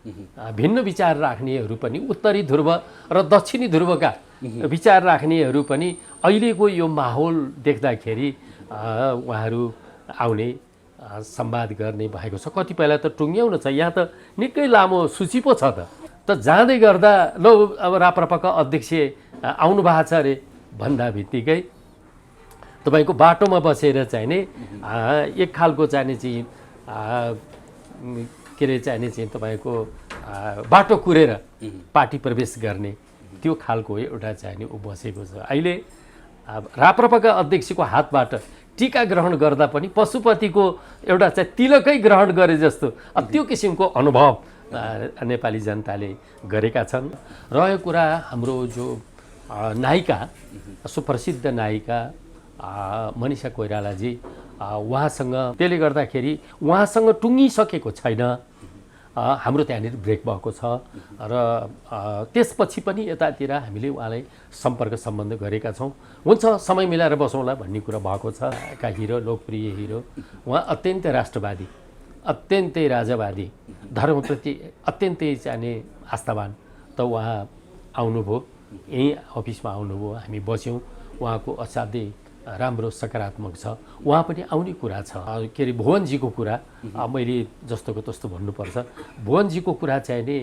भिन्न विचार राख्नेहरू पनि उत्तरी ध्रुव र दक्षिणी ध्रुवका विचार राख्नेहरू पनि अहिलेको यो माहौल देख्दाखेरि उहाँहरू आउने संवाद गर्ने भएको छ। कतिपयलाई त टुङ्ग्याउन छ, यहाँ त निकै लामो सूची पो छ त जाँदै गर्दा ल अब राप्रपाका अध्यक्ष आउनु भएको छ अरे भन्दा बित्तिकै तपाईँको बाटोमा बसेर चाहिँ नि एक खालको चाहिने चाहिँ के अरे चाहिने चाहिँ तपाईँको बाटो कुरेर पार्टी प्रवेश गर्ने त्यो खालको एउटा चाहिने ऊ बसेको छ। अहिले राप्रपाका अध्यक्षको हातबाट टीका ग्रहण गर्दा पनि पशुपतिको एउटा चाहिँ तिलकै ग्रहण गरे जस्तो त्यो किसिमको अनुभव नेपाली जनताले गरेका छन्। रह्यो कुरा हाम्रो जो नायिका सुप्रसिद्ध नायिका मनिषा कोइरालाजी उहाँसँग त्यसले गर्दाखेरि उहाँसँग टुङ्गिसकेको छैन। हाम्रो त्यहाँनिर ब्रेक भएको छ र त्यसपछि पनि यतातिर हामीले उहाँलाई सम्पर्क सम्बन्ध गरेका छौँ। हुन्छ समय मिलाएर बसौँला भन्ने कुरा भएको छ। का हिरो लोकप्रिय हिरो उहाँ अत्यन्तै राष्ट्रवादी, अत्यन्तै राजावादी, धर्मप्रति अत्यन्तै चाहिने आस्थावान। त उहाँ आउनुभयो, यहीँ अफिसमा आउनुभयो, हामी बस्यौँ। उहाँको असाध्यै राम्रो सकारात्मक छ। उहाँ पनि आउने कुरा छ। के अरे भुवनजीको कुरा मैले जस्तोको तस्तो भन्नुपर्छ। भुवनजीको कुरा चाहिँ नि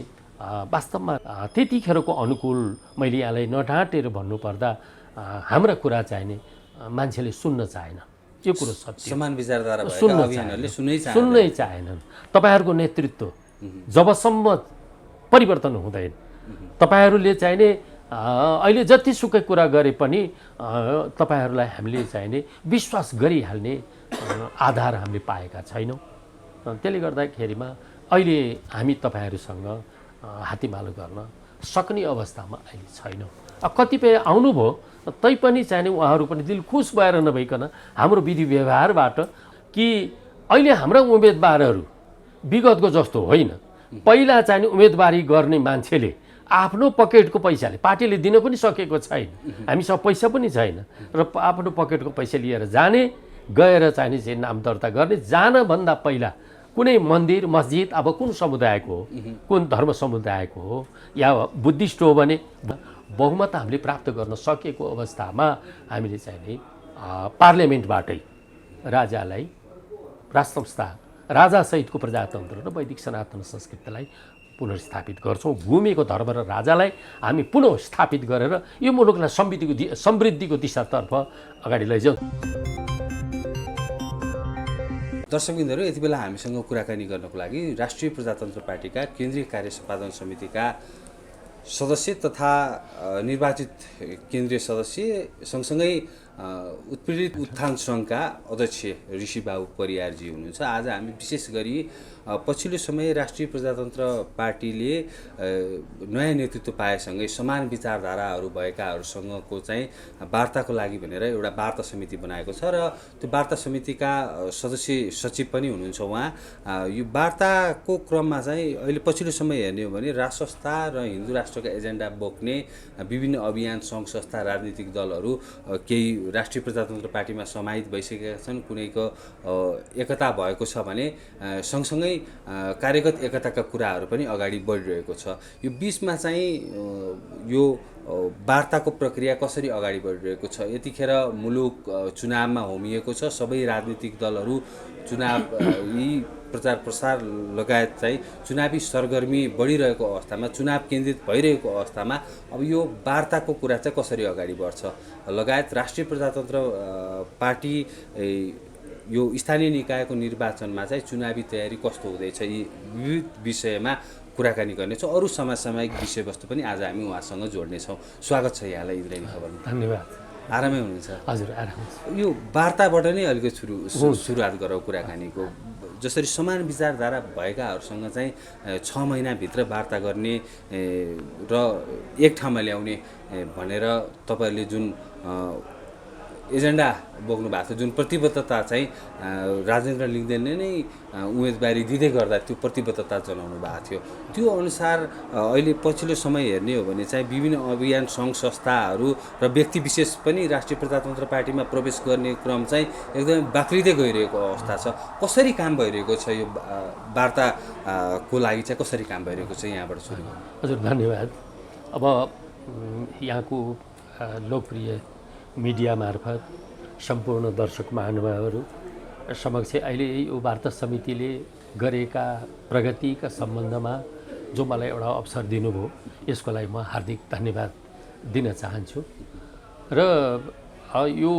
वास्तवमा त्यतिखेरको अनुकूल मैले यहाँलाई नढाँटेर भन्नुपर्दा हाम्रा कुरा चाहिँ नि मान्छेले सुन्न चाहेन। यो कुरो सत्य। समान विचारधारा सुन्नै चाहेनन्। तपाईँहरूको नेतृत्व जबसम्म परिवर्तन हुँदैन, तपाईँहरूले चाहिने अहिले जतिसुकै कुरा गरे पनि तपाईँहरूलाई हामीले चाहिने विश्वास गरिहाल्ने आधार हामीले पाएका छैनौँ। त्यसले गर्दाखेरिमा अहिले हामी तपाईँहरूसँग हातीमालो गर्न सक्ने अवस्थामा अहिले छैनौँ। कतिपय आउनुभयो तैपनि चाहिने उहाँहरू पनि दिल खुस भएर नभइकन हाम्रो विधि व्यवहारबाट कि अहिले हाम्रा उम्मेदवारहरू विगतको जस्तो होइन। पहिला चाहिने उम्मेदवारी गर्ने मान्छेले आफ्नो पकेटको पैसाले, पार्टीले दिन पनि सकेको छैन, हामीसँग पैसा पनि छैन र आफ्नो पकेटको पैसा लिएर जाने, गएर चाहिने चाहिँ नाम दर्ता गर्ने, जानभन्दा पहिला कुनै मन्दिर मस्जिद अब कुन समुदायको हो, कुन धर्म समुदायको हो या बुद्धिस्ट हो भने बहुमत हामीले प्राप्त गर्न सकेको अवस्थामा हामीले चाहिने पार्लियामेन्टबाटै राजालाई राजसंस्था राजासहितको प्रजातन्त्र र वैदिक सनातन संस्कृतिलाई पुनर्स्थापित गर्छौँ। घुमेको धर्म र राजालाई हामी पुनः स्थापित गरेर यो मुलुकलाई समृद्धिको दिशातर्फ अगाडि लैजाउँ। दर्शकबिन्दहरू, यति बेला हामीसँग कुराकानी गर्नको लागि राष्ट्रिय प्रजातन्त्र पार्टीका केन्द्रीय कार्य सम्पादन समितिका सदस्य तथा निर्वाचित केन्द्रीय सदस्य सँगसँगै उत्पीडित उत्थान सङ्घका अध्यक्ष ऋषिबाबु परियारजी हुनुहुन्छ। आज हामी विशेष गरी पछिल्लो समय राष्ट्रिय प्रजातन्त्र पार्टीले नयाँ नेतृत्व पाएसँगै समान विचारधाराहरू भएकाहरूसँगको चाहिँ वार्ताको लागि भनेर एउटा वार्ता समिति बनाएको छ र त्यो वार्ता समितिका सदस्य सचिव पनि हुनुहुन्छ उहाँ। यो वार्ताको क्रममा चाहिँ अहिले पछिल्लो समय हेर्ने हो भने राष्ट्रसंस्था र हिन्दू राष्ट्रका एजेन्डा बोक्ने विभिन्न अभियान सङ्घ संस्था राजनीतिक दलहरू केही राष्ट्रिय प्रजातन्त्र पार्टीमा समाहित भइसकेका छन्। कुनैको एकता भएको छ भने सँगसँगै कार्यगत एकताका कुराहरू पनि अगाडि बढिरहेको छ। यो बिचमा चाहिँ यो वार्ताको प्रक्रिया कसरी अगाडि बढिरहेको छ? यतिखेर मुलुक चुनावमा होमिएको छ। सबै राजनीतिक दलहरू चुनाव यी प्रचार प्रसार लगायत चाहिँ चुनावी सरगर्मी बढिरहेको अवस्थामा, चुनाव केन्द्रित भइरहेको अवस्थामा अब यो वार्ताको कुरा चाहिँ कसरी अगाडि बढ्छ लगायत राष्ट्रिय प्रजातन्त्र पार्टी यो स्थानीय निकायको निर्वाचनमा चाहिँ चुनावी तयारी कस्तो हुँदैछ, यी विविध विषयमा कुराकानी गर्नेछौँ। अरू समसामयिक विषयवस्तु पनि आज हामी उहाँसँग जोड्नेछौँ। स्वागत छ यहाँलाई इन्द्रेणी खबरमा। धन्यवाद। आरामै हुनुहुन्छ? हजुर, आराम। यो वार्ताबाट नै अलिकति सुरुवात गरौँ कुराकानीको। जसरी समान विचारधारा भएकाहरूसँग चाहिँ 6 महिनाभित्र वार्ता गर्ने र एक ठाउँमा ल्याउने भनेर तपाईँहरूले जुन एजेन्डा बोक्नु भएको थियो, जुन प्रतिबद्धता चाहिँ राजेन्द्र लिङ्गदेनले नै उम्मेदवारी दिँदै गर्दा त्यो प्रतिबद्धता जनाउनु भएको थियो। त्यो अनुसार अहिले पछिल्लो समय हेर्ने हो भने चाहिँ विभिन्न अभियान सङ्घ संस्थाहरू र व्यक्ति विशेष पनि राष्ट्रिय प्रजातन्त्र पार्टीमा प्रवेश गर्ने क्रम चाहिँ एकदमै बाक्लिँदै गइरहेको अवस्था छ। कसरी काम भइरहेको छ यो वार्ताको लागि चाहिँ कसरी काम भइरहेको छ यहाँबाट सुरु गर्नु। हजुर धन्यवाद। अब यहाँको लोकप्रिय मिडिया मार्फत सम्पूर्ण दर्शक महानुभावहरू समक्ष अहिले यो वार्ता समितिले गरेका प्रगतिका सम्बन्धमा जो मलाई एउटा अवसर दिनुभयो यसको लागि म हार्दिक धन्यवाद दिन चाहन्छु। र यो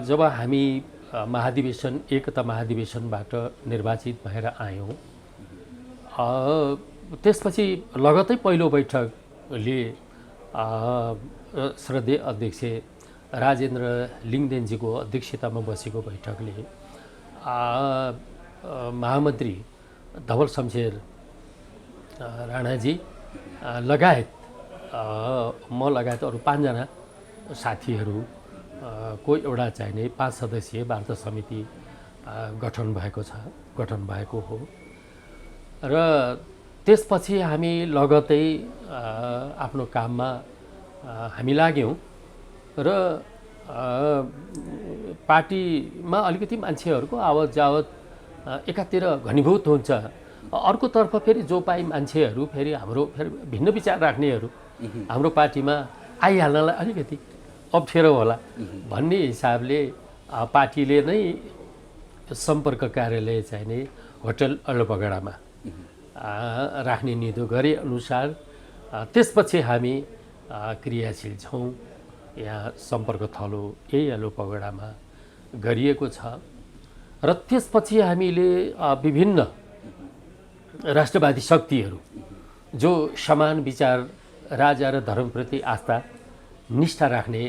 जब हामी महाधिवेशन एकता महाधिवेशनबाट निर्वाचित भएर आयौँ, त्यसपछि लगतै पहिलो बैठकले श्रद्धेय अध्यक्ष राजेन्द्र लिङ्गदेनजीको अध्यक्षतामा बसेको बैठकले महामन्त्री धवल शमशेर राणाजी लगायत म लगायत अरू 5 जना साथीहरू को एउटा चाहिने 5 सदस्यीय वार्ता समिति गठन भएको हो। र त्यसपछि हामी लगतै आफ्नो काममा हामी लाग्यौँ र पार्टीमा अलिकति मान्छेहरूको आवत जावत एकातिर घनीभूत हुन्छ, अर्कोतर्फ फेरि जो पाइ मान्छेहरू फेरि भिन्न विचार राख्नेहरू हाम्रो पार्टीमा आइहाल्नलाई अलिकति अप्ठ्यारो होला भन्ने हिसाबले पार्टीले नै सम्पर्क कार्यालय चाहिने होटल अलबगडामा राख्ने निधो गरे अनुसार त्यसपछि हामी क्रियाशील छौँ। यहाँ सम्पर्क थलो यही अलबगडामा गरिएको छ र त्यसपछि हामीले विभिन्न राष्ट्रवादी शक्तिहरू जो समान विचार राजा र धर्मप्रति आस्था निष्ठा राख्ने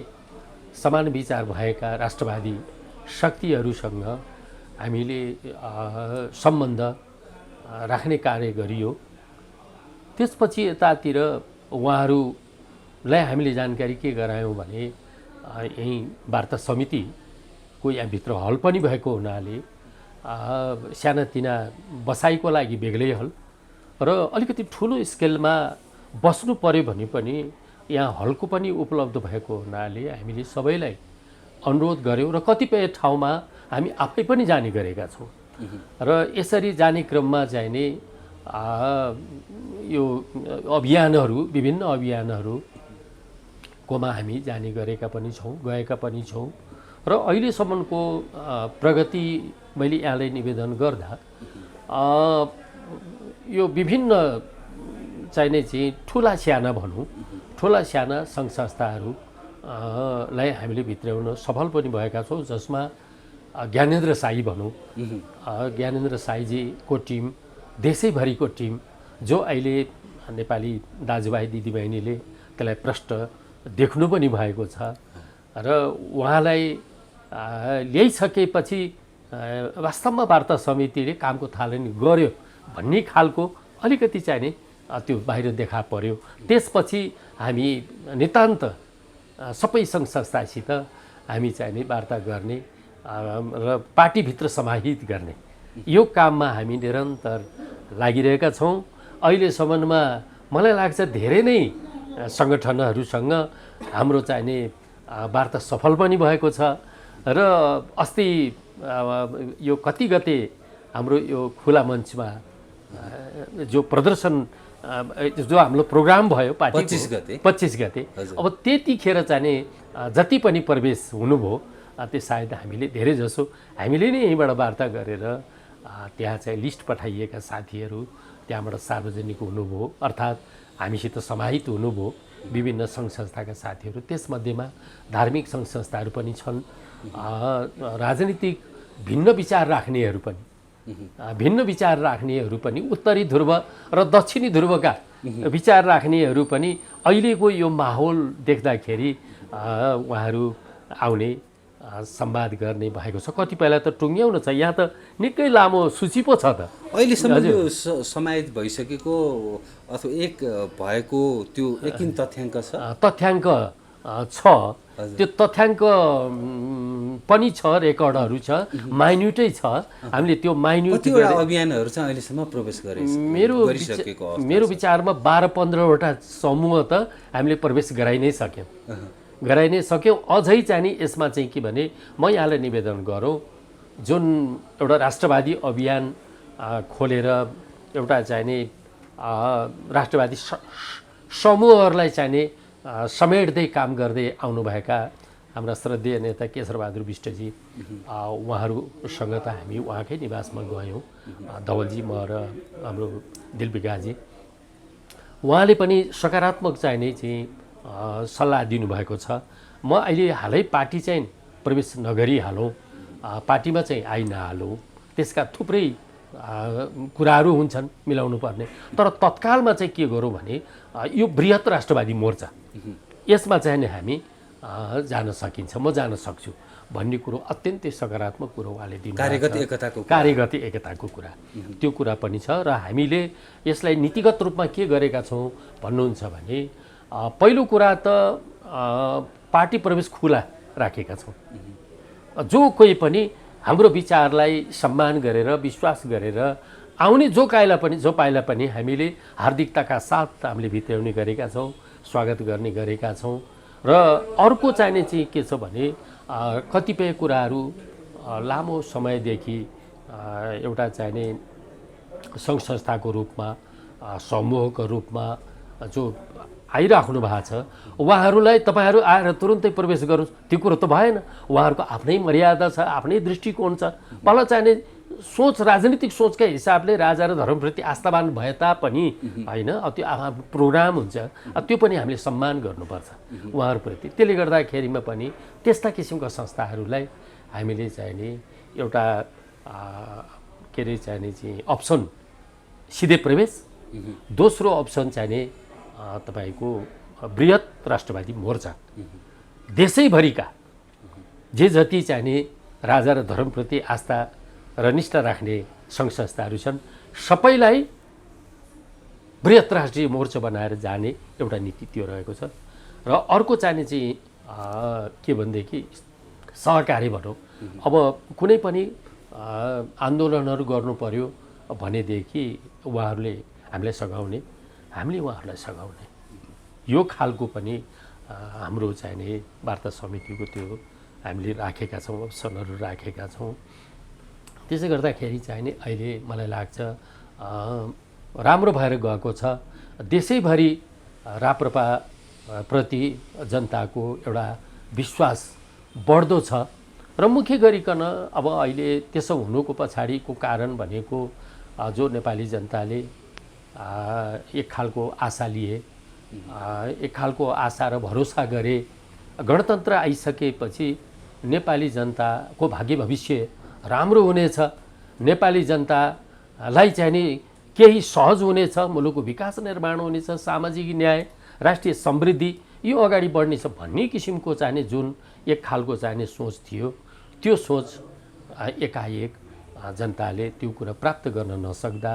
समान विचार भएका राष्ट्रवादी शक्तिहरूसँग हामीले सम्बन्ध राख्ने कार्य गरियो। त्यसपछि यतातिर उहाँहरूलाई हामीले जानकारी के गरायौँ भने यहीँ वार्ता समितिको यहाँभित्र हल पनि भएको हुनाले सानातिना बसाइको लागि बेग्लै हल र अलिकति ठुलो स्केलमा बस्नु पर्यो भने पनि यहाँ हलको पनि उपलब्ध भएको हुनाले हामीले सबैलाई अनुरोध गऱ्यौँ र कतिपय ठाउँमा हामी आफै पनि जाने गरेका छौँ। र यसरी जाने क्रममा चाहिने यो अभियानहरू विभिन्न अभियानहरूकोमा हामी जाने गरेका पनि छौँ, गएका पनि छौँ। र अहिलेसम्मको प्रगति मैले यहाँलाई निवेदन गर्दा यो विभिन्न चाहिने चाहिँ ठुला साना भनौँ, ठुला साना सङ्घ संस्थाहरूलाई हामीले भित्राउन सफल पनि भएका छौँ, जसमा ज्ञानेन्द्र साई भनौँ, ज्ञानेन्द्र साईजीको टिम, देशैभरिको टिम जो अहिले नेपाली दाजुभाइ दिदीबहिनीले त्यसलाई प्रष्ट देख्नु पनि भएको छ र उहाँलाई ल्याइसकेपछि वास्तवमा वार्ता समितिले कामको थालनी गर्यो भन्ने खालको अलिकति चाहिने त्यो बाहिर देखा पर्यो। त्यसपछि हामी नितान्त सबै सङ्घ संस्थासित हामी चाहिने वार्ता गर्ने र पार्टीभित्र समाहित गर्ने यो काममा हामी निरन्तर लागिरहेका छौँ। अहिलेसम्ममा मलाई लाग्छ धेरै नै सङ्गठनहरूसँग हाम्रो चाहिने वार्ता सफल पनि भएको छ र अस्ति यो कति गते हाम्रो यो खुला मञ्चमा जो प्रदर्शन जो हाम्रो प्रोग्राम भयो पार्टी 25 गते अब त्यतिखेर चाहिने जति पनि प्रवेश हुनुभयो त्यो सायद हामीले धेरै जसो हामीले नै यहीँबाट वार्ता गरेर त्यहाँ चाहिँ लिस्ट पठाइएका साथीहरू त्यहाँबाट सार्वजनिक हुनुभयो, अर्थात् हामीसित समाहित हुनुभयो विभिन्न सङ्घ संस्थाका साथीहरू। त्यसमध्येमा धार्मिक सङ्घ संस्थाहरू पनि छन्, राजनीतिक भिन्न विचार राख्नेहरू पनि उत्तरी ध्रुव र दक्षिणी ध्रुवका विचार राख्नेहरू पनि अहिलेको यो माहौल देख्दाखेरि उहाँहरू आउने संवाद गर्ने भएको छ। कतिपयलाई त टुङ्ग्याउन छ, यहाँ त निकै लामो सूची पो छ त। अहिलेसम्म यो समाहित भइसकेको अथवा एक भएको त्यो एकिन तथ्याङ्क छ? तथ्याङ्क छ त्यो तथ्याङ्क पनि छ, रेकर्डहरू छ, माइन्युटै छ। हामीले त्यो माइन्युट अभियानहरू चाहिँ अहिलेसम्म प्रवेश गरिसकेको मेरो विचारमा 12-15वटा समूह त हामीले प्रवेश गराइ नै सक्यौँ। अझै चाहिँ नि यसमा चाहिँ के भने म यहाँलाई निवेदन गरौँ, जुन एउटा राष्ट्रवादी अभियान खोलेर एउटा चाहिँ नि राष्ट्रवादी समूहहरूलाई चाहिँ नि समेट्दै काम गर्दै आउनुभएका हाम्रा श्रद्धेय नेता केशरबहादुर विष्टजी, उहाँहरूसँग त हामी उहाँकै निवासमा गयौँ, धवलजी, म र हाम्रो दिलविकाजी। उहाँले पनि सकारात्मक चाहिँ सल्लाह दिनुभएको छ। म अहिले हालै पार्टी चाहिँ प्रवेश नगरिहालौँ, पार्टीमा चाहिँ आइ नहालौँ, त्यसका थुप्रै कुराहरू हुन्छन् मिलाउनु पर्ने। तर तत्कालमा चाहिँ के गरौँ भने यो बृहत राष्ट्रवादी मोर्चा, यसमा चाहिँ नि हामी जान सकिन्छ, म जान सक्छु भन्ने कुरो अत्यन्तै सकारात्मक कुरो उहाँले दिनु, कार्यगत एकताको कुरा, त्यो कुरा पनि छ। र हामीले यसलाई नीतिगत रूपमा के गरेका छौँ भन्नुहुन्छ भने पहिलो कुरा त पार्टी प्रवेश खुला राखेका छौँ। जो कोही पनि हाम्रो विचारलाई सम्मान गरेर विश्वास गरेर आउने जो पाइला पनि हामीले हार्दिकताका साथ हामीले भित्राउने गरेका छौँ, स्वागत गर्ने गरेका छौँ। र अर्को चाहिने चाहिँ के छ भने कतिपय कुराहरू लामो समयदेखि एउटा चाहिने सङ्घ संस्थाको रूपमा समूहको रूपमा जो आइराख्नु भएको छ, उहाँहरूलाई तपाईँहरू आएर तुरुन्तै प्रवेश गर्नु त्यो कुरो त भएन। उहाँहरूको आफ्नै मर्यादा छ, आफ्नै दृष्टिकोण छ। पहिला चाहिने सोच, राजनीतिक सोचकै हिसाबले राजा र धर्मप्रति आस्थावान भए तापनि होइन, त्यो प्रोग्राम हुन्छ, त्यो पनि हामीले सम्मान गर्नुपर्छ उहाँहरूप्रति। त्यसले गर्दाखेरिमा पनि त्यस्ता किसिमका संस्थाहरूलाई हामीले चाहिने एउटा के अरे चाहिने चाहिँ अप्सन सिधै प्रवेश, दोस्रो अप्सन चाहिने तपाईँको बृहत राष्ट्रवादी मोर्चा, देशैभरिका जे जति चाहिने राजा र धर्मप्रति आस्था र निष्ठा राख्ने सङ्घ संस्थाहरू छन्, सबैलाई बृहत राष्ट्रिय मोर्चा बनाएर जाने एउटा नीति त्यो रहेको छ। र अर्को चाहिने चाहिँ के भनेदेखि सहकारी भनौँ। अब कुनै पनि आन्दोलनहरू गर्नु पर्यो भनेदेखि उहाँहरूले हामीलाई सघाउने, हामीले उहाँहरूलाई सघाउने, यो खालको पनि हाम्रो चाहिने वार्ता समितिको त्यो हामीले राखेका छौँ, अप्सनहरू राखेका छौँ। त्यसै गर्दाखेरि चाहिने अहिले मलाई लाग्छ राम्रो भएर गएको छ। देशैभरि राप्रपा प्रति जनताको एउटा विश्वास बढ्दो छ। र मुख्य गरिकन अब अहिले त्यसो हुनुको पछाडिको कारण भनेको जो नेपाली जनताले एक खालको आशा लिए, एक खालको आशा र भरोसा गरे, गणतन्त्र आइसकेपछि नेपाली जनताको भाग्य भविष्य राम्रो हुनेछ, नेपाली जनतालाई चाहिँ नि केही सहज हुनेछ, मुलुकको विकास निर्माण हुनेछ, सामाजिक न्याय, राष्ट्रिय समृद्धि यो अगाडि बढ्नेछ भन्ने किसिमको चाहिने जुन एक खालको चाहिने सोच थियो, त्यो सोच एकाएक जनताले त्यो कुरा प्राप्त गर्न नसक्दा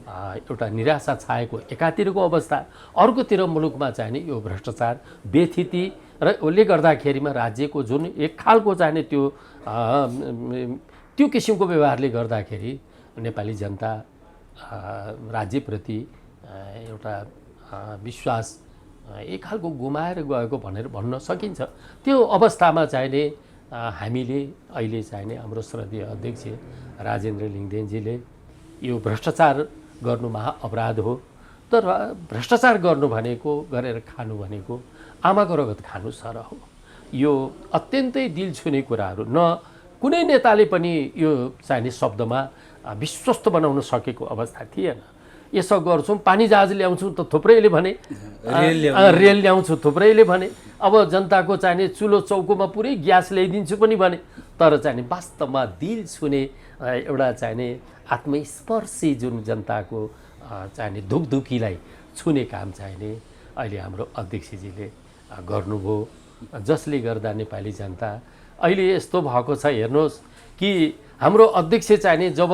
एउटा निराशा छाएको एकातिरको अवस्था, अर्कोतिर मुलुकमा चाहिने यो भ्रष्टाचार, बेथिति र उसले गर्दाखेरिमा राज्यको जुन एक खालको चाहिने त्यो किसिमको व्यवहारले गर्दाखेरि नेपाली जनता राज्यप्रति एउटा विश्वास एक खालको गुमाएर गएको भनेर भन्न सकिन्छ। त्यो अवस्थामा चाहिने हामीले अहिले चाहिने हाम्रो श्रद्धेय अध्यक्ष राजेन्द्र लिङदेनजीले यो भ्रष्टाचार गर्नु महाअपराध हो, तर भ्रष्टाचार गर्नु भनेको, गरेर खानु भनेको आमाको रगत खानु सर हो। यो अत्यन्तै दिल छुने कुराहरू न कुनै नेताले पनि यो चाहिने शब्दमा विश्वस्त बनाउन सकेको अवस्था थिएन। यसो गर्छौँ, पानी जहाज ल्याउँछौँ त थुप्रैले भने, रेल ल्याउँछु थुप्रैले भने, अब जनताको चाहिने चुलो चौकोमा पुरै ग्यास ल्याइदिन्छु पनि भने, तर चाहिने वास्तवमा दिल छुने एउटा चाहिने आत्मस्पर्शी जुन जनताको चाहिने धुकधुकीलाई छुने काम चाहिने अहिले हाम्रो अध्यक्षजीले गर्नुभयो, जसले गर्दा नेपाली जनता अहिले यस्तो भएको छ। हेर्नुहोस् कि हाम्रो अध्यक्ष चाहिने जब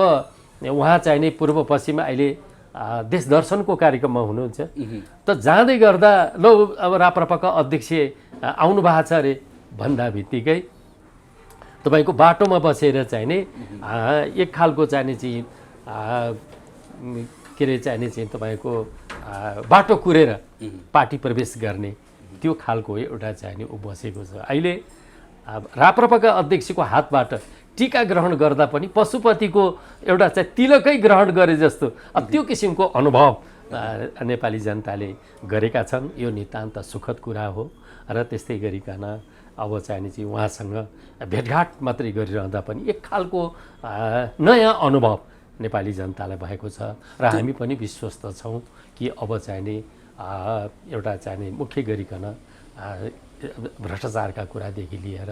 उहाँ चाहिने पूर्व पश्चिममा अहिले देश दर्शनको कार्यक्रममा हुनुहुन्छ, त जाँदै गर्दा ल अब राप्रपाका अध्यक्ष आउनु भएको छ अरे भन्दा बित्तिकै तपाईँको बाटोमा बसेर चाहिँ नि एक खालको चाहिने चाहिँ के अरे चाहिने चाहिँ तपाईँको बाटो कुरेर पार्टी प्रवेश गर्ने त्यो खालको एउटा चाहिने ऊ बसेको छ। अहिले राप्रपाका अध्यक्षको हातबाट टीका ग्रहण गर्दा पनि पशुपतिको एउटा चाहिँ तिलकै ग्रहण गरे जस्तो त्यो किसिमको अनुभव नेपाली जनताले गरेका छन्। यो नितान्त सुखद कुरा हो र त्यस्तै गरिकन अब चाहिने चाहिँ उहाँसँग भेटघाट मात्रै गरिरहँदा पनि एक खालको नयाँ अनुभव नेपाली जनतालाई भएको छ र हामी पनि विश्वस्त छौँ कि अब चाहिने एउटा चाहिने मुख्य गरिकन भ्रष्टाचारका कुरादेखि लिएर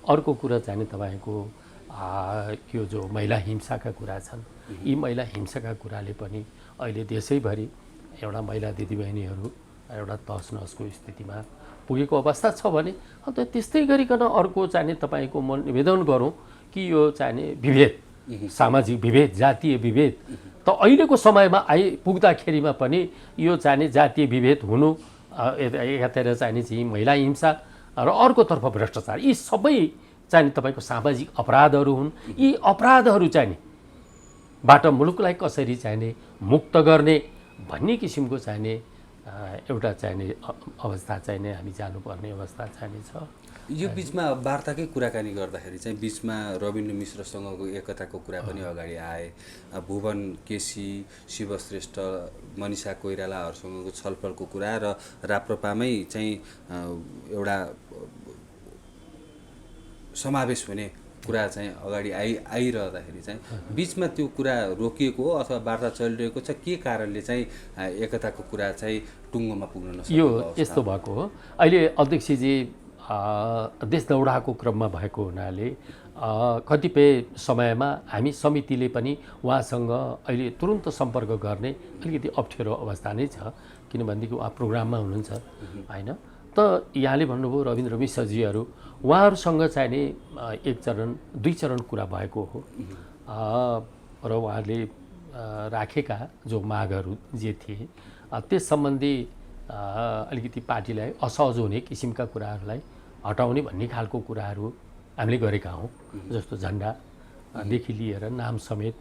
अर्को कुरा चाहिने तपाईँको यो जो महिला हिंसाका कुरा छन् यी महिला हिंसाका कुराले पनि अहिले देशैभरि एउटा महिला दिदीबहिनीहरू एउटा तहस नहसको स्थितिमा पुगेको अवस्था छ भने अन्त त्यस्तै गरिकन अर्को चाहिने तपाईँको म निवेदन गरौँ कि यो चाहिने विभेद सामाजिक विभेद जातीय विभेद त अहिलेको समयमा आइपुग्दाखेरिमा पनि यो चाहिने जातीय विभेद हुनु एकातिर चाहिने चाहिँ महिला हिंसा र अर्कोतर्फ भ्रष्टाचार यी सबै चाहिने तपाईँको सामाजिक अपराधहरू हुन्। यी अपराधहरू चाहिने बाट मुलुकलाई कसरी चाहिने मुक्त गर्ने भन्ने किसिमको चाहिने एउटा चाहिने अवस्था चाहिने हामी जानुपर्ने अवस्था चाहिने छ। यो बिचमा वार्ताकै कुराकानी गर्दाखेरि चाहिँ बिचमा रविन्द्र मिश्रसँगको एकताको कुरा पनि अगाडि आए। भुवन केसी, शिवश्रेष्ठ, मनिषा कोइरालाहरूसँगको छलफलको कुरा र राप्रपामै चाहिँ एउटा समावेश हुने कुरा चाहिँ अगाडि आइरहँदाखेरि चाहिँ बिचमा त्यो कुरा रोकिएको हो अथवा वार्ता चलिरहेको छ के कारणले चाहिँ एकताको कुरा चाहिँ टुङ्गोमा पुग्न नसकेको? यो यस्तो भएको हो, अहिले अध्यक्षजी देश दौडाको क्रममा भएको हुनाले कतिपय समयमा हामी समितिले पनि उहाँसँग अहिले तुरुन्त सम्पर्क गर्ने अलिकति अप्ठ्यारो अवस्था नै छ किनभनेदेखि उहाँ प्रोग्राममा हुनुहुन्छ होइन। त यहाँले भन्नुभयो रविन्द्र मिश्रजीहरू उहाँहरूसँग चाहिने एक चरण दुई चरण कुरा भएको हो र उहाँले राखेका जो मागहरू जे थिए त्यस सम्बन्धी अलिकति पार्टीलाई असहज हुने किसिमका कुराहरूलाई हटाउने भन्ने खालको कुराहरू हामीले गरेका हौँ। जस्तो झन्डादेखि लिएर नाम समेत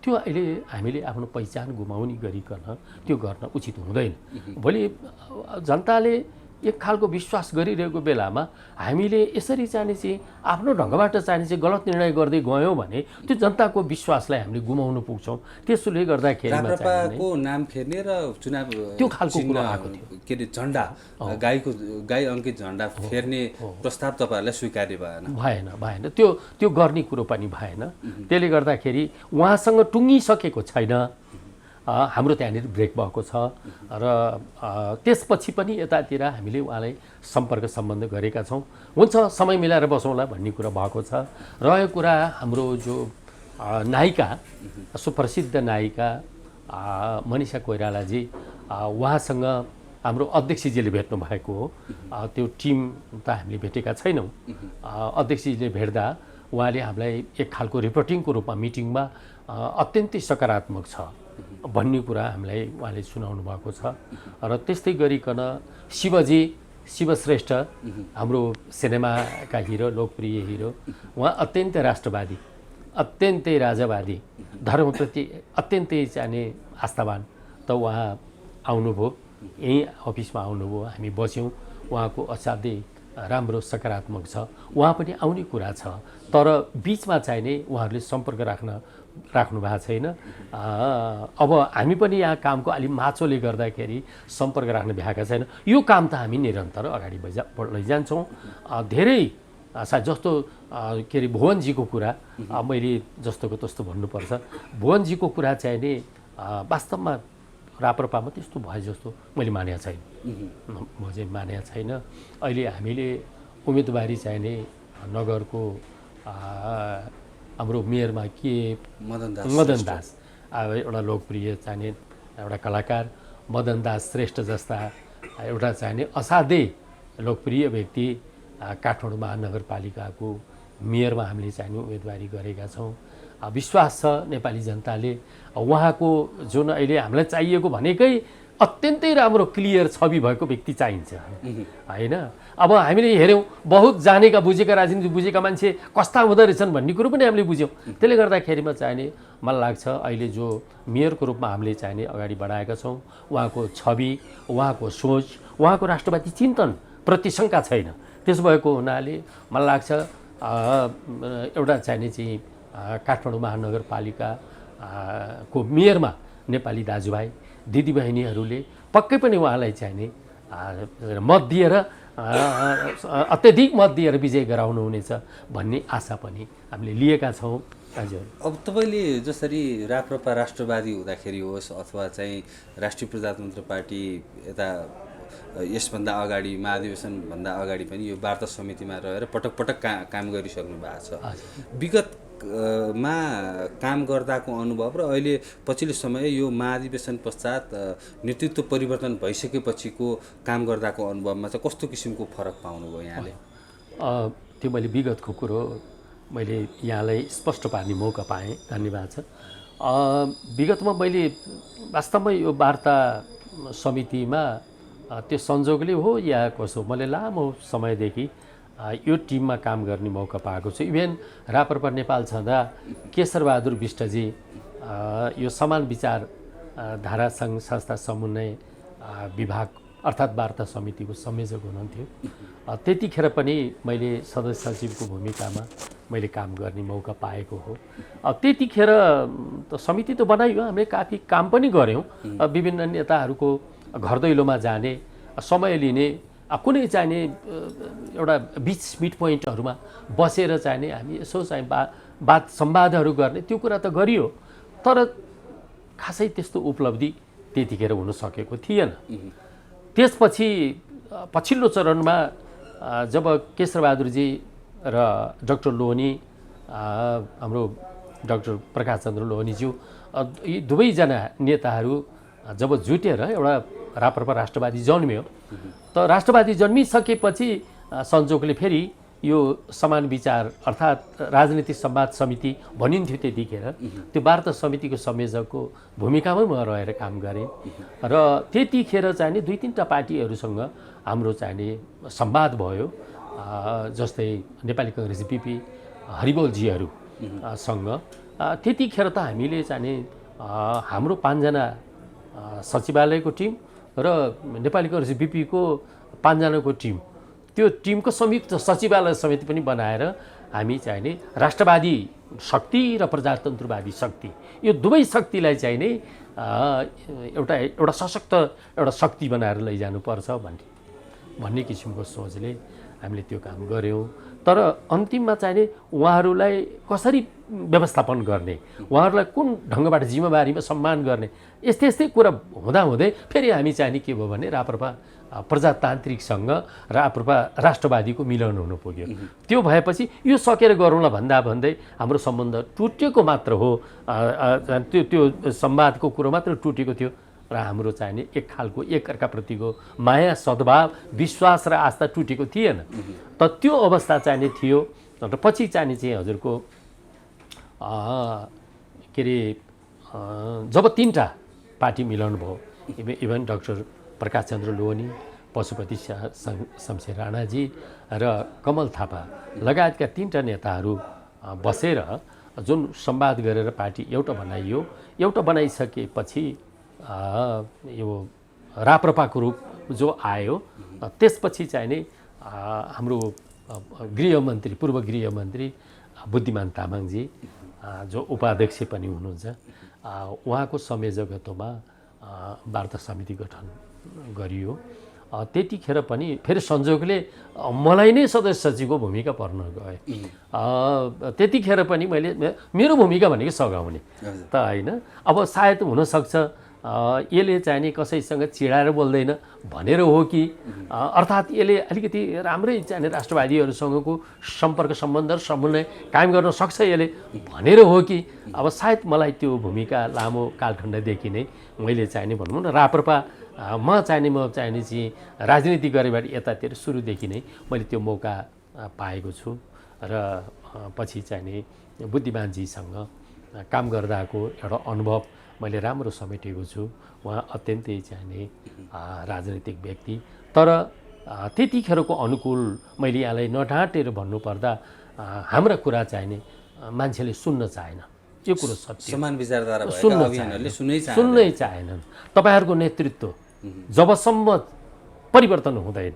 त्यो अहिले हामीले आफ्नो पहिचान गुमाउने गरिकन त्यो गर्न उचित हुँदैन। भोलि जनताले एक खालको विश्वास गरिरहेको बेलामा हामीले यसरी चाहिँ आफ्नो ढङ्गबाट चाहिँ गलत निर्णय गर्दै गयौँ भने त्यो जनताको विश्वासलाई हामीले गुमाउनु पुग्छौँ। त्यसले गर्दाखेरिमा राप्रपाको नाम फेर्ने र चुनाव त्यो खालको कुरा आएको थियो। के अरे झन्डा गाई अङ्कित झन्डा फेर्ने प्रस्ताव तपाईँहरूलाई स्वीकार्य भएन त्यो गर्ने कुरो पनि भएन। त्यसले गर्दाखेरि उहाँसँग टुङ्गिसकेको छैन। हाम्रो त्यहाँनिर ब्रेक भएको छ र त्यसपछि पनि यतातिर हामीले उहाँलाई सम्पर्क सम्बन्ध गरेका छौँ। हुन्छ समय मिलाएर बसौँला भन्ने कुरा भएको छ। रह्यो कुरा हाम्रो जो नायिका सुप्रसिद्ध नायिका मनिषा कोइरालाजी उहाँसँग हाम्रो अध्यक्षजीले भेट्नु भएको हो। त्यो टिम त हामीले भेटेका छैनौँ। अध्यक्षजीले भेट्दा उहाँले हामीलाई एक खालको रिपोर्टिङको रूपमा मिटिङमा अत्यन्तै सकारात्मक छ भन्ने कुरा हामीलाई उहाँले सुनाउनु भएको छ। र त्यस्तै गरिकन शिवश्रेष्ठ हाम्रो सिनेमाका हिरो लोकप्रिय हिरो उहाँ अत्यन्तै राष्ट्रवादी अत्यन्तै राजावादी धर्मप्रति अत्यन्तै चाहिने आस्थावान त उहाँ आउनुभयो यहीँ अफिसमा आउनुभयो हामी बस्यौँ। उहाँको असाध्यै राम्रो सकारात्मक छ। उहाँ पनि आउने कुरा छ तर बिचमा चाहिने उहाँहरूले सम्पर्क राख्नु भएको छैन। अब हामी पनि यहाँ कामको अलिक माचोले गर्दाखेरि सम्पर्क राख्न भ्याएका छैन। यो काम त हामी निरन्तर अगाडि लैजान्छौँ। धेरै जस्तो के अरे भुवनजीको कुरा मैले जस्तोको तस्तो भन्नुपर्छ। भुवनजीको कुरा चाहिँ नि वास्तवमा राप्रपामा त्यस्तो भए जस्तो मैले मानेको छैन। म चाहिँ मानेको छैन। अहिले हामीले उम्मेदवारी चाहिने नगरको हाम्रो मेयरमा के मदन दास एउटा लोकप्रिय चाहिने एउटा कलाकार मदन दास श्रेष्ठ जस्ता एउटा चाहिने असाध्यै लोकप्रिय व्यक्ति काठमाडौँ महानगरपालिकाको मेयरमा हामीले चाहिने उम्मेदवारी गरेका छौँ। विश्वास छ नेपाली जनताले उहाँको जुन अहिले हामीलाई चाहिएको भनेकै अत्यन्तै राम्रो क्लियर छवि भएको व्यक्ति चाहिन्छ होइन। अब हामीले हेऱ्यौँ बहुत जानेका बुझेका राजनीति बुझेका मान्छे कस्ता हुँदो रहेछन् भन्ने कुरो पनि हामीले बुझ्यौँ। त्यसले गर्दाखेरिमा चाहिने मलाई लाग्छ अहिले जो मेयरको रूपमा हामीले चाहिने अगाडि बढाएका छौँ उहाँको छवि, उहाँको सोच, उहाँको राष्ट्रवादी चिन्तन प्रति शङ्का छैन। त्यसो भएको हुनाले मलाई लाग्छ एउटा चाहिने चाहिँ काठमाडौँ महानगरपालिका को मेयरमा नेपाली दाजुभाइ दिदीबहिनीहरूले पक्कै पनि उहाँलाई चाहिने मत दिएर अत्यधिक मत दिएर विजय गराउनुहुनेछ भन्ने आशा पनि हामीले लिएका छौँ। हजुर, अब तपाईँले जसरी राप्रपा राष्ट्रवादी हुँदाखेरि होस् अथवा चाहिँ राष्ट्रिय प्रजातन्त्र पार्टी यता यसभन्दा अगाडि महाधिवेशनभन्दा अगाडि पनि यो वार्ता समितिमा रहेर पटक पटक काम गरिसक्नु भएको छ। विगतमा काम गर्दाको अनुभव र अहिले पछिल्लो समय यो महाधिवेशन पश्चात नेतृत्व परिवर्तन भइसकेपछिको काम गर्दाको अनुभवमा चाहिँ कस्तो किसिमको फरक पाउनुभयो यहाँले? त्यो मैले विगतको कुरो मैले यहाँलाई स्पष्ट पार्ने मौका पाएँ, धन्यवाद छ। विगतमा मैले वास्तवमै यो वार्ता समितिमा त्यो संजोगले हो या कसो मैले लामो समयदेखि यो टिममा काम गर्ने मौका पाएको छु। इभेन राप्रपा नेपाल छँदा केशरबहादुर विष्टजी यो समान विचार धारा सङ्घ संस्था समन्वय विभाग अर्थात् वार्ता समितिको संयोजक हुनुहुन्थ्यो। त्यतिखेर पनि मैले सदस्य सचिवको भूमिकामा मैले काम गर्ने मौका पाएको हो। त्यतिखेर त समिति त बनाइयो, हामीले काफी काम पनि गऱ्यौँ। विभिन्न नेताहरूको घर दैलोमा जाने, समय लिने, कुनै चाहिने एउटा बिच मिड पोइन्टहरूमा बसेर चाहिने हामी यसो चाहिँ बात संवादहरू गर्ने, त्यो कुरा त गरियो। तर खासै त्यस्तो उपलब्धि त्यतिखेर हुन सकेको थिएन। त्यसपछि पछिल्लो चरणमा जब केशरबहादुरजी र डाक्टर लोहनी, हाम्रो डाक्टर प्रकाश चन्द्र लोहनीज्यू, यी दुवैजना नेताहरू जब जुटेर एउटा राप्रपा राष्ट्रवादी जन्मियो, त राष्ट्रवादी जन्मिसकेपछि संजोगले फेरि यो समान विचार अर्थात् राजनीतिक संवाद समिति भनिन्थ्यो त्यतिखेर, त्यो वार्ता समितिको संयोजकको भूमिकामै म रहेर काम गरेँ। र त्यतिखेर चाहिने दुई तिनवटा पार्टीहरूसँग हाम्रो चाहिने संवाद भयो। जस्तै नेपाली काङ्ग्रेस बिपी हरिबोलजीहरूसँग त्यतिखेर त हामीले चाहिने हाम्रो 5 जना सचिवालयको टिम र नेपाली काङ्ग्रेस बिपीको 5 जनाको टिम, त्यो टिमको संयुक्त सचिवालय समिति पनि बनाएर हामी चाहिने राष्ट्रवादी शक्ति र प्रजातन्त्रवादी शक्ति, यो दुवै शक्तिलाई चाहिने एउटा सशक्त एउटा शक्ति बनाएर लैजानुपर्छ भन्ने किसिमको सोचले हामीले त्यो काम गऱ्यौँ। तर अन्तिममा चाहिने उहाँहरूलाई कसरी व्यवस्थापन गर्ने, उहाँहरूलाई कुन ढङ्गबाट जिम्मेवारीमा सम्मान गर्ने, यस्तै कुरा हुँदाहुँदै फेरि हामी चाहिने के भयो भने राप्रपा प्रजातान्त्रिकसँग राप्रपा राष्ट्रवादीको मिलन हुनु पुग्यो। त्यो भएपछि यो सकेर गरौँला भन्दै हाम्रो सम्बन्ध टुटेको मात्र हो। त्यो संवादको कुरो मात्र टुटेको थियो र हाम्रो चाहिने एक खालको एकअर्काप्रतिको माया, सद्भाव, विश्वास र आस्था टुटेको थिएन। त त्यो अवस्था चाहिने थियो। र पछि चाहिने चाहिँ हजुरको के अरे जब 3टा पार्टी मिलन भयो, इभन डाक्टर प्रकाश चन्द्र लोहनी, पशुपति शमशेर राणाजी र कमल थापा लगायतका 3टा नेताहरू बसेर जुन संवाद गरेर पार्टी एउटा बनाइयो। एउटा बनाइसकेपछि यो राप्रपाको रूप जो आयो, त्यसपछि चाहिने हाम्रो गृहमन्त्री, पूर्व गृहमन्त्री बुद्धिमान तामाङजी जो उपाध्यक्ष पनि हुनुहुन्छ, उहाँको संयोजकत्वमा वार्ता समिति गठन गरियो। त्यतिखेर पनि फेरि संयोगले मलाई नै सदस्य सचिवको भूमिका पर्न गए। त्यतिखेर पनि मैले मेरो भूमिका भनेको सघाउने त होइन। अब सायद हुनसक्छ यसले चाहिने कसैसँग चिडाएर बोल्दैन भनेर हो कि अर्थात् यसले अलिकति राम्रै चाहिने राष्ट्रवादीहरूसँगको सम्पर्क सम्बन्ध र समन्वय कायम गर्न सक्छ यसले भनेर हो कि अब सायद मलाई त्यो भूमिका लामो कालखण्डदेखि नै मैले चाहिने भनौँ न राप्रपा म चाहिने चाहिँ राजनीति गरेबाट यतातिर सुरुदेखि नै मैले त्यो मौका पाएको छु। र पछि चाहिने बुद्धिमानजीसँग काम गर्दाको एउटा अनुभव मैले राम्रो समेटेको छु। उहाँ अत्यन्तै चाहिने राजनीतिक व्यक्ति, तर त्यतिखेरको अनुकूल मैले यहाँलाई नढाँटेर भन्नुपर्दा हाम्रा कुरा चाहिने मान्छेले सुन्न चाहेन। यो कुरो सत्य। समान विचारधारा भएका अभियानहरूले सुन्नै चाहेनन्। तपाईँहरूको नेतृत्व जबसम्म परिवर्तन हुँदैन,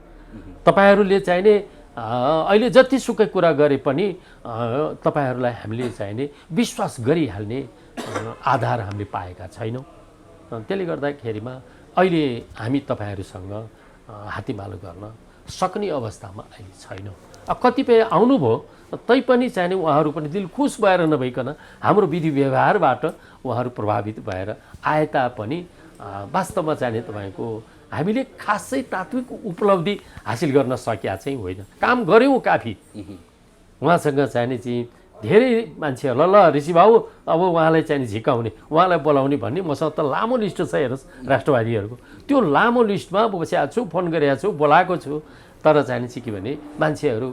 तपाईँहरूले चाहिने अहिले जतिसुकै कुरा गरे पनि तपाईँहरूलाई हामीले चाहिने विश्वास गरिहाल्ने आधार हामीले पाएका छैनौँ। त्यसले गर्दाखेरिमा अहिले हामी तपाईँहरूसँग हातीमालो गर्न सक्ने अवस्थामा अहिले छैनौँ। कतिपय आउनुभयो तैपनि चाहिने उहाँहरू पनि दिल खुस भएर नभइकन हाम्रो विधि व्यवहारबाट उहाँहरू प्रभावित भएर आए तापनि वास्तवमा चाहिने तपाईँको हामीले खासै तात्विक उपलब्धि हासिल गर्न सकिया चाहिँ होइन। काम गऱ्यौँ काफी। उहाँसँग चाहिने चाहिँ धेरै मान्छेहरूलाई ल ऋषिबाबु अब उहाँलाई चाहिने झिकाउने, उहाँलाई बोलाउने भन्ने मसँग त लामो लिस्ट छ। हेर्नुहोस् राष्ट्रवादीहरूको त्यो लामो लिस्टमा बसिएको छु, फोन गरिरहेको छु, बोलाएको छु, तर चाहिने चाहिँ के भने मान्छेहरू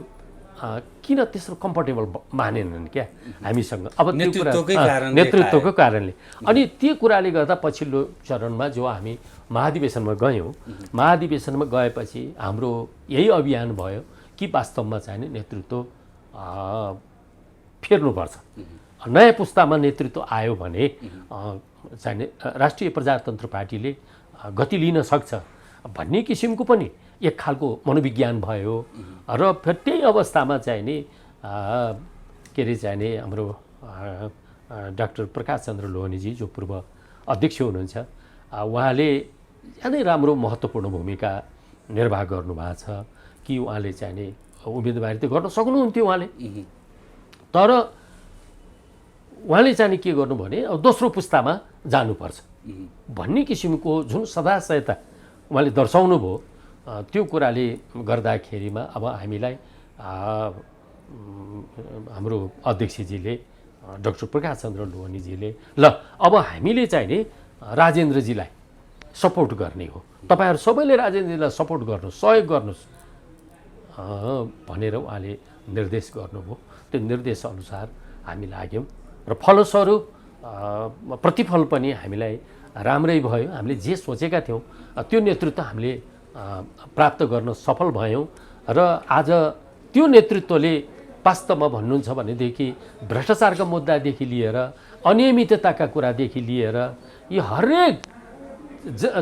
किन त्यस्तो कम्फर्टेबल मानेनन् क्या हामीसँग। अब त्यो कुरा नेतृत्वको कारणले। अनि त्यो कुराले गर्दा पछिल्लो चरणमा जो हामी महाधिवेशनमा गयौँ, महाधिवेशनमा गएपछि हाम्रो यही अभियान भयो कि वास्तवमा चाहिने नेतृत्व फेर्नुपर्छ। नयाँ पुस्तामा नेतृत्व आयो भने चाहिने राष्ट्रिय प्रजातन्त्र पार्टीले गति लिन सक्छ भन्ने किसिमको पनि एक खालको मनोविज्ञान भयो। र फेरि त्यही अवस्थामा चाहिने के अरे चाहिने हाम्रो डाक्टर प्रकाश चन्द्र लोहनीजी जो पूर्व अध्यक्ष हुनुहुन्छ, उहाँले ज्यादै राम्रो महत्त्वपूर्ण भूमिका निर्वाह गर्नुभएको छ कि उहाँले चाहिने उम्मेदवारी त गर्न सक्नुहुन्थ्यो उहाँले, तर उहाँले चाहिँ के गर्नु भने अब दोस्रो पुस्तामा जानुपर्छ भन्ने किसिमको जुन सदाशयता उहाँले दर्शाउनु भयो, त्यो कुराले गर्दाखेरिमा अब हामीलाई हाम्रो अध्यक्षजीले डाक्टर प्रकाश चन्द्र लोहनीजीले ल अब हामीले चाहिँ नि राजेन्द्रजीलाई सपोर्ट गर्ने हो, तपाईँहरू सबैले राजेन्द्रजीलाई सपोर्ट गर्नुहोस्, सहयोग गर्नुहोस् भनेर उहाँले निर्देश गर्नुभयो। त्यो निर्देशअनुसार हामी लाग्यौँ र फलस्वरूप प्रतिफल पनि हामीलाई राम्रै भयो। हामीले जे सोचेका थियौँ त्यो नेतृत्व हामीले प्राप्त गर्न सफल भयौँ र आज त्यो नेतृत्वले वास्तवमा भन्नुहुन्छ भनेदेखि भ्रष्टाचारका मुद्दादेखि लिएर अनियमितताका कुरादेखि लिएर यी हरेक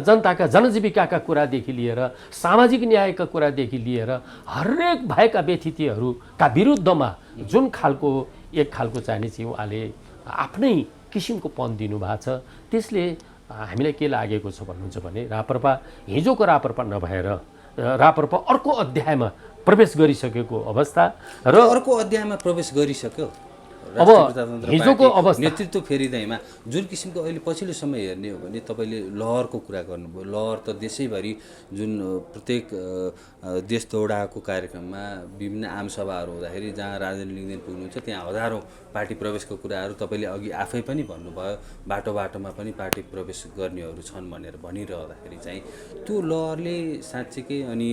जनताका जनजीविकाका कुरादेखि लिएर सामाजिक न्यायका कुरादेखि लिएर हरेक भएका व्यथितिहरूका विरुद्धमा जुन खालको एक खालको चाहिने चाहिँ उहाँले आफ्नै किसिमको पन दिनुभएको छ, त्यसले हामीलाई के लागेको छ भन्नुहुन्छ भने राप्रपा हिजोको राप्रपा नभएर राप्रपा अर्को अध्यायमा प्रवेश गरिसकेको अवस्था र अर्को अध्यायमा प्रवेश गरिसक्यो। अब हिजोको अवस्था नेतृत्व फेरिँदैमा जुन किसिमको अहिले पछिल्लो समय हेर्ने हो भने तपाईँले लहरको कुरा गर्नुभयो। लहर त देशैभरि जुन प्रत्येक देश दौडाको कार्यक्रममा विभिन्न आमसभाहरू हुँदाखेरि जहाँ राजेन्द्र लिङ्गदेन पुग्नुहुन्छ त्यहाँ हजारौँ पार्टी प्रवेशको कुराहरू तपाईँले अघि आफै पनि भन्नुभयो। बाटो बाटोमा पनि पार्टी प्रवेश गर्नेहरू छन् भनेर भनिरहँदाखेरि चाहिँ त्यो लहरले साँच्चीकै अनि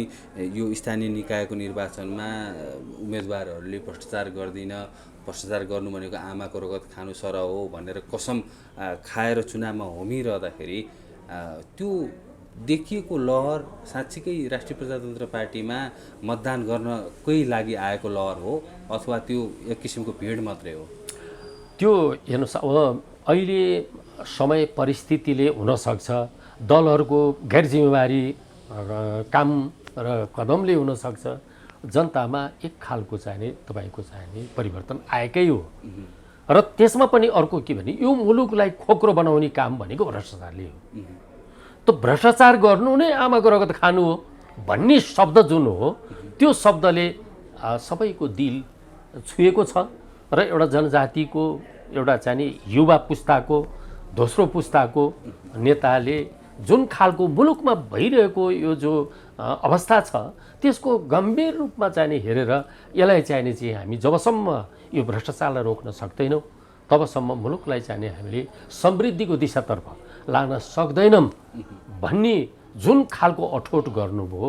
यो स्थानीय निकायको निर्वाचनमा उम्मेदवारहरूले भ्रष्टाचार गर्दिन, भ्रष्टाचार गर्नु भनेको आमाको रगत खानु सरह हो भनेर कसम खाएर चुनावमा होमिरहँदाखेरि त्यो देखिएको लहर साँच्चीकै राष्ट्रिय प्रजातन्त्र पार्टीमा मतदान गर्नकै लागि आएको लहर हो अथवा त्यो एक किसिमको भिड मात्रै हो? त्यो हेर्नुहोस्, अब अहिले समय परिस्थितिले हुनसक्छ, दलहरूको गैर जिम्मेवारी काम र कदमले हुनसक्छ, जनतामा एक खालको चाहिने तपाईँको चाहिने परिवर्तन आएकै हो। र त्यसमा पनि अर्को के भने यो मुलुकलाई खोक्रो बनाउने काम भनेको भ्रष्टाचारले हो। त भ्रष्टाचार गर्नु नै आमाको रगत खानु हो भन्ने शब्द जुन हो त्यो शब्दले सबैको दिल छुएको छ र एउटा जनजातिको एउटा चाहिने युवा पुस्ताको दोस्रो पुस्ताको नेताले जुन खालको मुलुकमा भइरहेको यो जो अवस्था छ त्यसको गम्भीर रूपमा चाहिने हेरेर यसलाई चाहिने चाहिँ हामी जबसम्म यो भ्रष्टाचारलाई रोक्न सक्दैनौँ तबसम्म मुलुकलाई चाहिने हामीले समृद्धिको दिशातर्फ लान सक्दैनौँ भन्ने जुन खालको अठोट गर्नुभयो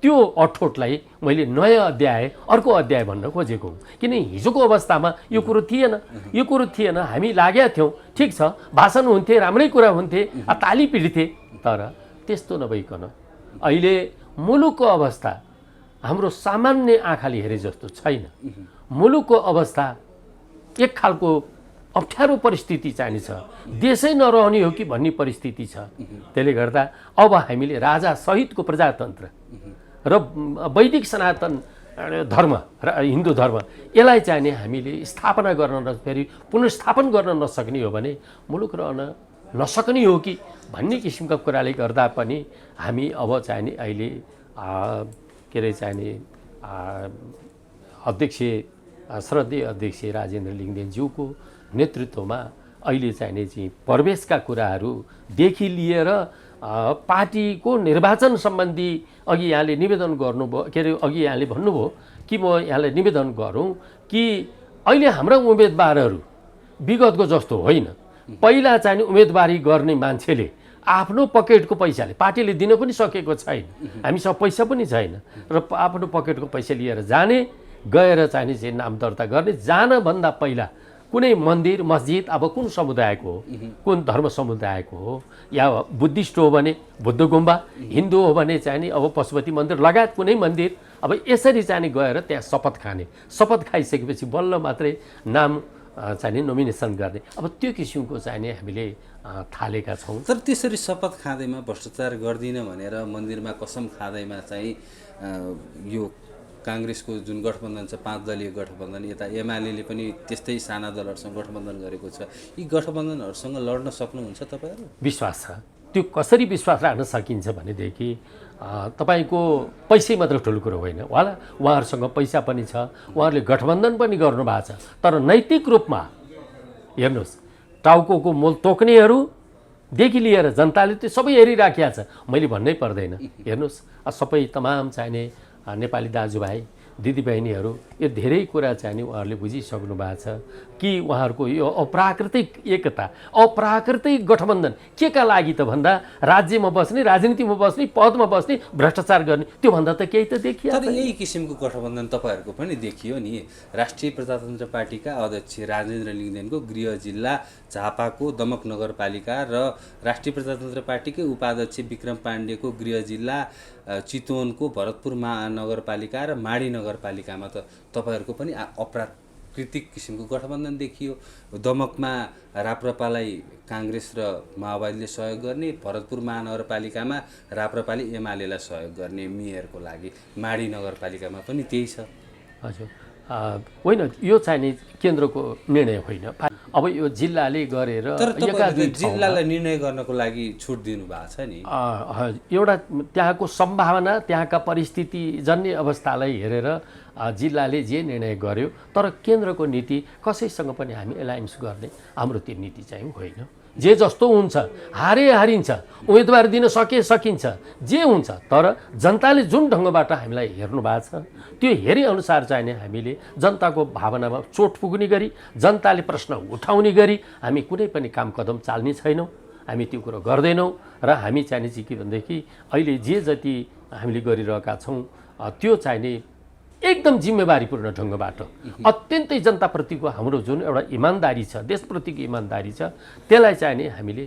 त्यो अठोटलाई मैले नयाँ अध्याय अर्को अध्याय भन्न खोजेको हुँ। किन हिजोको अवस्थामा यो कुरो थिएन, हामी लागेका थियौँ, ठिक छ, भाषण हुन्थे, राम्रै कुरा हुन्थे, ताली पिडिथे, तर त्यस्तो नभइकन अहिले मुलुकको अवस्था हाम्रो सामान्य आँखाले हेरे जस्तो छैन। मुलुकको अवस्था एक खालको अप्ठ्यारो परिस्थिति चाहिने छ, देशै नरहने हो कि भन्ने परिस्थिति छ। त्यसले गर्दा अब हामीले राजा सहितको प्रजातन्त्र र वैदिक सनातन धर्म र हिन्दू धर्म यसलाई चाहिने हामीले स्थापना गर्न फेरि पुनर्स्थापन गर्न नसक्ने हो भने मुलुक रहन नसक्ने हो कि भन्ने किसिमका कुराले गर्दा पनि हामी अब चाहिने अहिले के अरे चाहिने अध्यक्ष श्रद्धेय अध्यक्ष राजेन्द्र लिङ्गदेनज्यूको नेतृत्वमा अहिले चाहिने चाहिँ प्रवेशका कुराहरूदेखि लिएर पार्टीको निर्वाचन सम्बन्धी अघि यहाँले निवेदन गर्नुभयो, के अरे अघि यहाँले भन्नुभयो कि म यहाँलाई निवेदन गरौँ कि अहिले हाम्रा उम्मेदवारहरू विगतको जस्तो होइन। पहिला चाहिँ उम्मेदवारी गर्ने मान्छेले आफ्नो पकेटको पैसाले, पार्टीले दिन पनि सकेको छैन, हामीसँग पैसा पनि छैन र आफ्नो पकेटको पैसा लिएर जाने, गएर चाहिँ नाम दर्ता गर्ने, जानभन्दा पहिला कुनै मन्दिर मस्जिद अब कुन समुदायको हो, कुन धर्म समुदायको हो, या बुद्धिस्ट हो भने बुद्ध गुम्बा, हिन्दू हो भने चाहिँ अब पशुपति मन्दिर लगायत कुनै मन्दिर, अब यसरी चाहिँ गएर त्यहाँ शपथ खाने, शपथ खाइसकेपछि बल्ल मात्रै नाम चाहिने नोमिनेसन गर्ने, अब त्यो किसिमको चाहिने हामीले थालेका छौँ। तर त्यसरी शपथ खाँदैमा भ्रष्टाचार गर्दिन भनेर मन्दिरमा कसम खाँदैमा चाहिँ यो काङ्ग्रेसको जुन गठबन्धन छ, 5 दलीय गठबन्धन, यता एमाले पनि त्यस्तै साना दलहरूसँग गठबन्धन गरेको छ, यी गठबन्धनहरूसँग लड्न सक्नुहुन्छ तपाईँहरू? विश्वास छ। त्यो कसरी विश्वास राख्न सकिन्छ भनेदेखि तपाईँको पैसै मात्र ठुलो कुरो होइन, उहाँहरूसँग पैसा पनि छ, उहाँहरूले गठबन्धन पनि गर्नुभएको छ, तर नैतिक रूपमा हेर्नुहोस् टाउको मोल तोक्नेहरूदेखि लिएर जनताले त्यो सबै हेरिराखेका छ, मैले भन्नै पर्दैन। हेर्नुहोस् सबै तमाम चाहिने नेपाली दाजुभाइ दिदीबहिनीहरू यो धेरै कुरा चाहिने उहाँहरूले बुझिसक्नु भएको छ कि उहाँहरूको यो अप्राकृतिक एकता, अप्राकृतिक गठबन्धन के का लागि त भन्दा राज्यमा बस्ने, राजनीतिमा बस्ने, पदमा बस्ने, भ्रष्टाचार गर्ने, त्योभन्दा त केही त देखियो। तर यही किसिमको गठबन्धन तपाईँहरूको पनि देखियो नि। राष्ट्रिय प्रजातन्त्र पार्टीका अध्यक्ष राजेन्द्र लिङ्गदेनको गृह जिल्ला झापाको दमक नगरपालिका र राष्ट्रिय प्रजातन्त्र पार्टीकै उपाध्यक्ष विक्रम पाण्डेको गृह जिल्ला चितवनको भरतपुर महानगरपालिका र माडी नगरपालिकामा त तपाईँहरूको पनि अप्राकृतिक किसिमको गठबन्धन देखियो। दमकमा राप्रपालाई काङ्ग्रेस र माओवादीले सहयोग गर्ने, भरतपुर महानगरपालिकामा राप्रपाले एमालेलाई सहयोग गर्ने मेयरको लागि, माडी नगरपालिकामा पनि त्यही छ। हजुर होइन, यो चाहिने केन्द्रको निर्णय होइन, अब यो जिल्लाले गरेर जिल्लालाई निर्णय गर्नको लागि छुट दिनु भएको छ नि। एउटा त्यहाँको सम्भावना, त्यहाँका परिस्थितिजन्य अवस्थालाई हेरेर जिल्लाले जे निर्णय गर्यो, तर केन्द्रको नीति कसैसँग पनि हामी एलायन्स गर्ने हाम्रो त्यो नीति चाहिँ होइन। जे जस्तो हुन्छ, हारिन्छ, उम्मेदवार दिन सकिन्छ, जे हुन्छ, तर जनताले जुन ढङ्गबाट हामीलाई हेर्नु भएको छ त्यो हेरे अनुसार चाहिने हामीले जनताको भावनामा चोट पुग्ने गरी, जनताले प्रश्न उठाउने गरी हामी कुनै पनि काम कदम चाल्ने छैनौँ, हामी त्यो कुरो गर्दैनौँ। र हामी चाहिने चाहिँ के भनेदेखि अहिले जे जति हामीले गरिरहेका छौँ त्यो चाहिने एकदम जिम्मेवारीपूर्ण ढङ्गबाट अत्यन्तै जनताप्रतिको हाम्रो जुन एउटा इमान्दारी छ, देशप्रतिको इमान्दारी छ, त्यसलाई चाहिने हामीले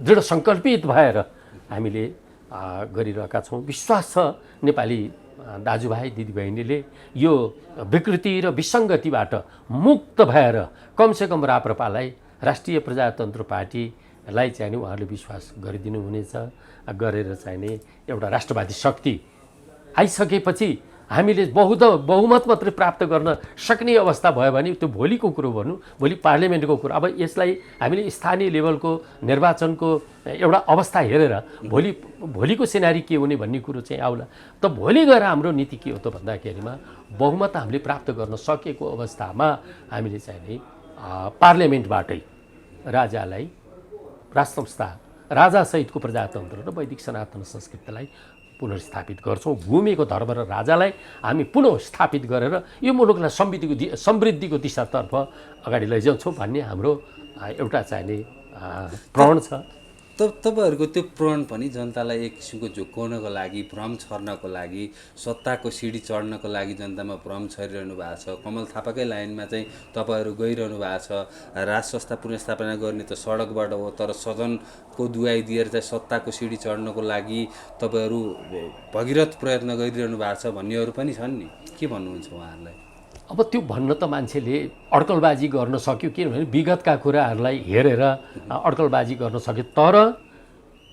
दृढ सङ्कल्पित भएर हामीले गरिरहेका छौँ। विश्वास छ नेपाली दाजुभाइ दिदीबहिनीले यो विकृति र विसङ्गतिबाट मुक्त भएर कमसेकम राप्रपालाई, राष्ट्रिय प्रजातन्त्र पार्टीलाई चाहिने उहाँहरूले विश्वास गरिदिनु हुनेछ। गरेर चाहिने एउटा राष्ट्रवादी शक्ति आइसकेपछि हामीले बहुमत मात्रै प्राप्त गर्न सक्ने अवस्था भयो भने त्यो भोलिको कुरो भनौँ, भोलि पार्लियामेन्टको कुरो। अब यसलाई हामीले स्थानीय लेभलको निर्वाचनको एउटा अवस्था हेरेर भोलिको सिनारी के हुने भन्ने कुरो चाहिँ आउला। त भोलि गएर हाम्रो नीति के हो त भन्दाखेरिमा बहुमत हामीले प्राप्त गर्न सकेको अवस्थामा हामीले चाहिने पार्लियामेन्टबाटै राजालाई, राजसंस्था, राजासहितको प्रजातन्त्र र वैदिक सनातन संस्कृतिलाई पुनर्स्थापित गर्छौँ। गुमेको धर्म र राजालाई हामी पुनः स्थापित गरेर यो मुलुकलाई समृद्धिको दिशातर्फ अगाडि लैजान्छौँ भन्ने हाम्रो एउटा चाहिने प्रण छ। तपाईँहरूको त्यो प्रण पनि जनतालाई एक किसिमको झुक्काउनको लागि, भ्रम छर्नको लागि, सत्ताको सिडी चढ्नको लागि जनतामा भ्रम छरिरहनु भएको छ। कमल थापाकै लाइनमा चाहिँ तपाईँहरू गइरहनु भएको छ, राज संस्था पुनर्स्थापना गर्ने त सडकबाट हो, तर सदनको दुवाई दिएर चाहिँ सत्ताको सिडी चढ्नको लागि तपाईँहरू भगीरथ प्रयत्न गरिरहनु भएको छ भन्नेहरू पनि छन् नि। के भन्नुहुन्छ उहाँहरूलाई? अब त्यो भन्न त मान्छेले अड्कलबाजी गर्न सक्यो, किनभने विगतका कुराहरूलाई हेरेर अड्कलबाजी गर्न सक्यो, तर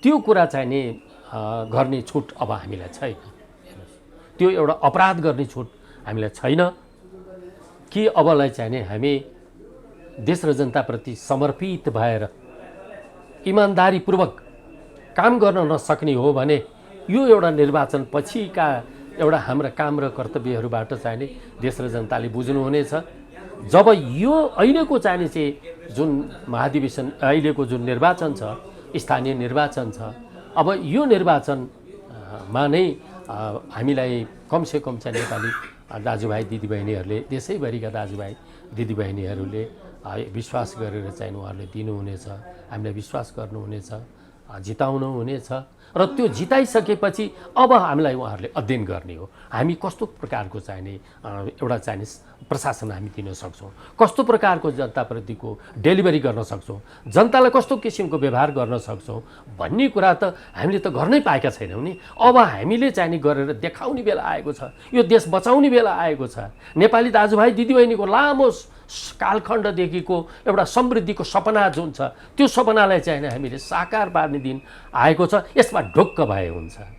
त्यो कुरा चाहिँ नि गर्ने छुट अब हामीलाई छैन। त्यो एउटा अपराध गर्ने छुट हामीलाई छैन कि अबलाई चाहिँ नि हामी देश र जनताप्रति समर्पित भएर इमान्दारीपूर्वक काम गर्न नसक्ने हो भने यो एउटा निर्वाचन पछिका एउटा हाम्रा काम र कर्तव्यहरूबाट चाहिँ नि देश र जनताले बुझ्नुहुनेछ। जब यो अहिलेको चाहिँ जुन महाधिवेशन, अहिलेको जुन निर्वाचन छ, स्थानीय निर्वाचन छ, अब यो निर्वाचनमा नै हामीलाई कमसेकम चाहिँ नेपाली दाजुभाइ दिदीबहिनीहरूले, देशैभरिका दाजुभाइ दिदीबहिनीहरूले विश्वास गरेर चाहिँ उहाँहरूले दिनुहुनेछ, हामीलाई विश्वास गर्नुहुनेछ, जिताउनु हुनेछ र त्यो जिताइसकेपछि अब हामीलाई उहाँहरूले अध्ययन गर्ने हो। हामी कस्तो प्रकारको चाहिने एउटा चाहिने प्रशासन हामी दिन सक्छौँ, कस्तो प्रकारको जनताप्रतिको डेलिभरी गर्न सक्छौँ, जनतालाई कस्तो किसिमको व्यवहार गर्न सक्छौँ भन्ने कुरा त हामीले त गर्नै पाएका छैनौँ नि। अब हामीले चाहिने गरेर देखाउने बेला आएको छ, यो देश बचाउने बेला आएको छ। नेपाली दाजुभाइ दिदीबहिनीको लामो कालखण्डदेखिको एउटा समृद्धिको सपना जुन छ, त्यो सपनालाई चाहिँ हामीले साकार पार्ने दिन आएको छ। यसमा ढुक्क भए हुन्छ।